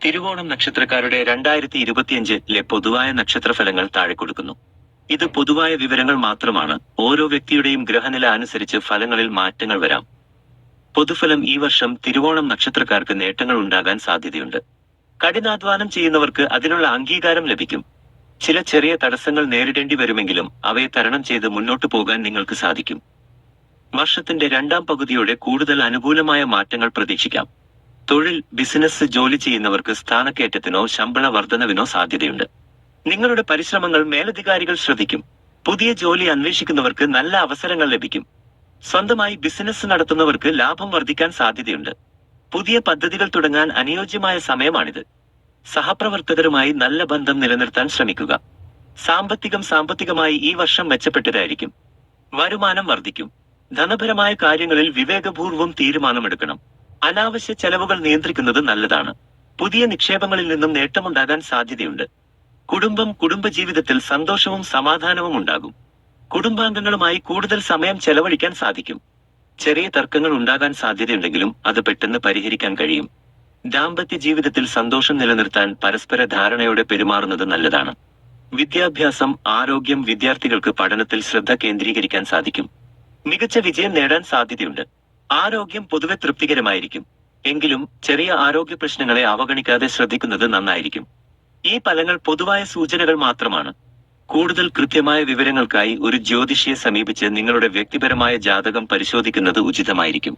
തിരുവോണം നക്ഷത്രക്കാരുടെ 2025-ലെ പൊതുവായ നക്ഷത്രഫലങ്ങൾ താഴെ കൊടുക്കുന്നു. ഇത് പൊതുവായ വിവരങ്ങൾ മാത്രമാണ്. ഓരോ വ്യക്തിയുടെയും ഗ്രഹനില അനുസരിച്ച് ഫലങ്ങളിൽ മാറ്റങ്ങൾ വരാം. പൊതുഫലം: ഈ വർഷം തിരുവോണം നക്ഷത്രക്കാർക്ക് നേട്ടങ്ങൾ ഉണ്ടാകാൻ സാധ്യതയുണ്ട്. കഠിനാധ്വാനം ചെയ്യുന്നവർക്ക് അതിനുള്ള അംഗീകാരം ലഭിക്കും. ചില ചെറിയ തടസ്സങ്ങൾ നേരിടേണ്ടി വരുമെങ്കിലും അവയെ തരണം ചെയ്ത് മുന്നോട്ടു പോകാൻ നിങ്ങൾക്ക് സാധിക്കും. വർഷത്തിന്റെ രണ്ടാം പകുതിയോടെ കൂടുതൽ അനുകൂലമായ മാറ്റങ്ങൾ പ്രതീക്ഷിക്കാം. തൊഴിൽ, ബിസിനസ്, ജോലി ചെയ്യുന്നവർക്ക് സ്ഥാനക്കയറ്റത്തിനോ ശമ്പള വർധനവിനോ സാധ്യതയുണ്ട്. നിങ്ങളുടെ പരിശ്രമങ്ങൾ മേലധികാരികൾ ശ്രദ്ധിക്കും. പുതിയ ജോലി അന്വേഷിക്കുന്നവർക്ക് നല്ല അവസരങ്ങൾ ലഭിക്കും. സ്വന്തമായി ബിസിനസ് നടത്തുന്നവർക്ക് ലാഭം വർദ്ധിക്കാൻ സാധ്യതയുണ്ട്. പുതിയ പദ്ധതികൾ തുടങ്ങാൻ അനുയോജ്യമായ സമയമാണിത്. സഹപ്രവർത്തകരുമായി നല്ല ബന്ധം നിലനിർത്താൻ ശ്രമിക്കുക. സാമ്പത്തികമായി ഈ വർഷം മെച്ചപ്പെട്ടതായിരിക്കും. വരുമാനം വർദ്ധിക്കും. ധനപരമായ കാര്യങ്ങളിൽ വിവേകപൂർവ്വം തീരുമാനമെടുക്കണം. അനാവശ്യ ചെലവുകൾ നിയന്ത്രിക്കുന്നത് നല്ലതാണ്. പുതിയ നിക്ഷേപങ്ങളിൽ നിന്നും നേട്ടമുണ്ടാകാൻ സാധ്യതയുണ്ട്. കുടുംബജീവിതത്തിൽ സന്തോഷവും സമാധാനവും ഉണ്ടാകും. കുടുംബാംഗങ്ങളുമായി കൂടുതൽ സമയം ചെലവഴിക്കാൻ സാധിക്കും. ചെറിയ തർക്കങ്ങൾ ഉണ്ടാകാൻ സാധ്യതയുണ്ടെങ്കിലും അത് പെട്ടെന്ന് പരിഹരിക്കാൻ കഴിയും. ദാമ്പത്യ ജീവിതത്തിൽ സന്തോഷം നിലനിർത്താൻ പരസ്പര ധാരണയോടെ പെരുമാറുന്നത് നല്ലതാണ്. വിദ്യാഭ്യാസം, ആരോഗ്യം: വിദ്യാർത്ഥികൾക്ക് പഠനത്തിൽ ശ്രദ്ധ കേന്ദ്രീകരിക്കാൻ സാധിക്കും. മികച്ച വിജയം നേടാൻ സാധ്യതയുണ്ട്. ആരോഗ്യം പൊതുവെ തൃപ്തികരമായിരിക്കും. എങ്കിലും ചെറിയ ആരോഗ്യ പ്രശ്നങ്ങളെ അവഗണിക്കാതെ ശ്രദ്ധിക്കുന്നത് നന്നായിരിക്കും. ഈ ഫലങ്ങൾ പൊതുവായ സൂചനകൾ മാത്രമാണ്. കൂടുതൽ കൃത്യമായ വിവരങ്ങൾക്കായി ഒരു ജ്യോതിഷിയെ സമീപിച്ച് നിങ്ങളുടെ വ്യക്തിപരമായ ജാതകം പരിശോധിക്കുന്നത് ഉചിതമായിരിക്കും.